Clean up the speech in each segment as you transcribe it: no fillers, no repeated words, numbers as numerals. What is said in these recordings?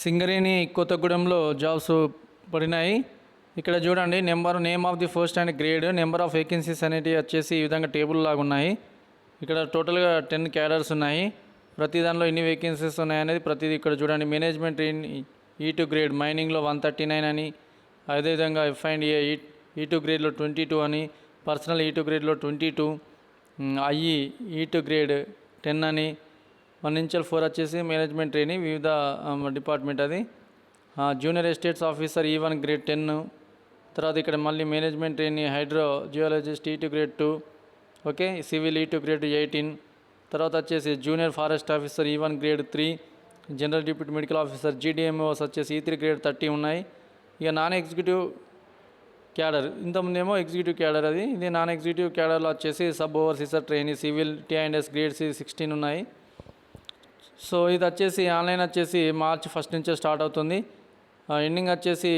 సింగరేణి కొత్తగూడెంలో జాబ్స్ పడినాయి. ఇక్కడ చూడండి name of the post and grade, number of vacancies అనేటివి వచ్చేసి ఈ విధంగా టేబుల్ లాగా ఉన్నాయి. ఇక్కడ టోటల్గా 10 క్యాడర్స్ ఉన్నాయి. ప్రతి దానిలో ఎన్ని వేకెన్సీస్ ఉన్నాయనేది ప్రతిదీ ఇక్కడ చూడండి. మేనేజ్మెంట్ ఇన్ E2 గ్రేడ్ మైనింగ్లో 139 అని, అదేవిధంగా F&A E2 గ్రేడ్లో 22 అని, personal E2 గ్రేడ్లో 22, IE E2 grade 10 అని, 1 నుంచి 4 వచ్చేసి మేనేజ్మెంట్ ట్రైనింగ్ వివిధ డిపార్ట్మెంట్ అది. Junior estates officer E1 grade 10. తర్వాత ఇక్కడ మళ్ళీ management training hydrogeologist E2 grade 2, okay. Civil E2 grade 18. తర్వాత వచ్చేసి junior forest officer E1 grade 3, general deputy medical officer GDMOs వచ్చేసి E3 గ్రేడ్ 30 ఉన్నాయి. ఇక నాన్ ఎగ్జిక్యూటివ్ క్యాడర్, ఇంతకుముందేమో ఎగ్జిక్యూటివ్ క్యాడర్ అది, ఇది నాన్ ఎగ్జిక్యూటివ్ క్యాడర్లో వచ్చేసి sub overseer training civil T&S grade 16 ఉన్నాయి. సో ఇది వచ్చేసి ఆన్లైన్ వచ్చేసి మార్చి 1 నుంచే స్టార్ట్ అవుతుంది. ఎండింగ్ వచ్చేసి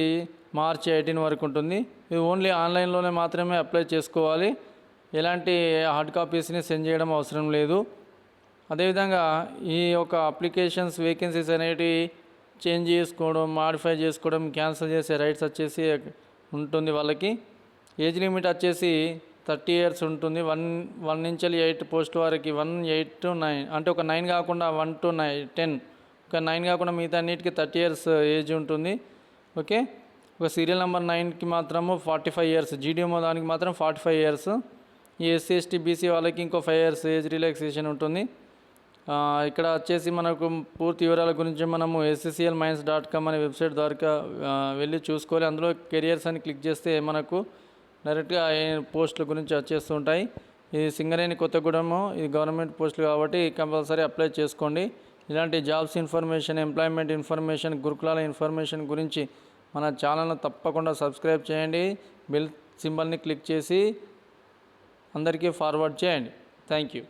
మార్చి 18 వరకు ఉంటుంది. ఇది ఓన్లీ ఆన్లైన్లోనే మాత్రమే అప్లై చేసుకోవాలి. ఎలాంటి హార్డ్ కాపీస్ని సెండ్ చేయడం అవసరం లేదు. అదేవిధంగా ఈ యొక్క అప్లికేషన్స్ వేకెన్సీస్ అనేవి చేంజ్ చేసుకోవడం, మాడిఫై చేసుకోవడం, క్యాన్సిల్ చేసే రైట్స్ వచ్చేసి ఉంటుంది వాళ్ళకి. ఏజ్ లిమిట్ వచ్చేసి 30 years ఉంటుంది. 1 నుంచి 8 పోస్ట్ వరకు, 1, 8 to 9 అంటే ఒక 9 కాకుండా 1 to 10, ఒక 9 కాకుండా మిగతా అన్నిటికీ 30 years ఏజ్ ఉంటుంది, ఓకే. ఒక సీరియల్ నెంబర్ 9కి మాత్రము 45 years, GDMO దానికి మాత్రం 45 years. ఈ SC ST BC వాళ్ళకి ఇంకో 5 years ఏజ్ రిలాక్సేషన్ ఉంటుంది. ఇక్కడ వచ్చేసి మనకు పూర్తి వివరాల గురించి మనము SCCLmines.com అనే వెబ్సైట్ ద్వారా వెళ్ళి చూసుకోవాలి. అందులో కెరియర్స్ అని క్లిక్ చేస్తే మనకు డైరెక్ట్గా పోస్టుల గురించి వచ్చేస్తూ ఉంటాయి. ఇది సింగరేణి కొత్తగూడెము, ఇది గవర్నమెంట్ పోస్టులు కాబట్టి కంపల్సరీ అప్లై చేసుకోండి. ఇలాంటి జాబ్స్ ఇన్ఫర్మేషన్, ఎంప్లాయ్మెంట్ ఇన్ఫర్మేషన్, గురుకులాల ఇన్ఫర్మేషన్ గురించి మన ఛానల్ను తప్పకుండా సబ్స్క్రైబ్ చేయండి. బెల్ సింబల్ని క్లిక్ చేసి అందరికీ ఫార్వర్డ్ చేయండి. Thank you.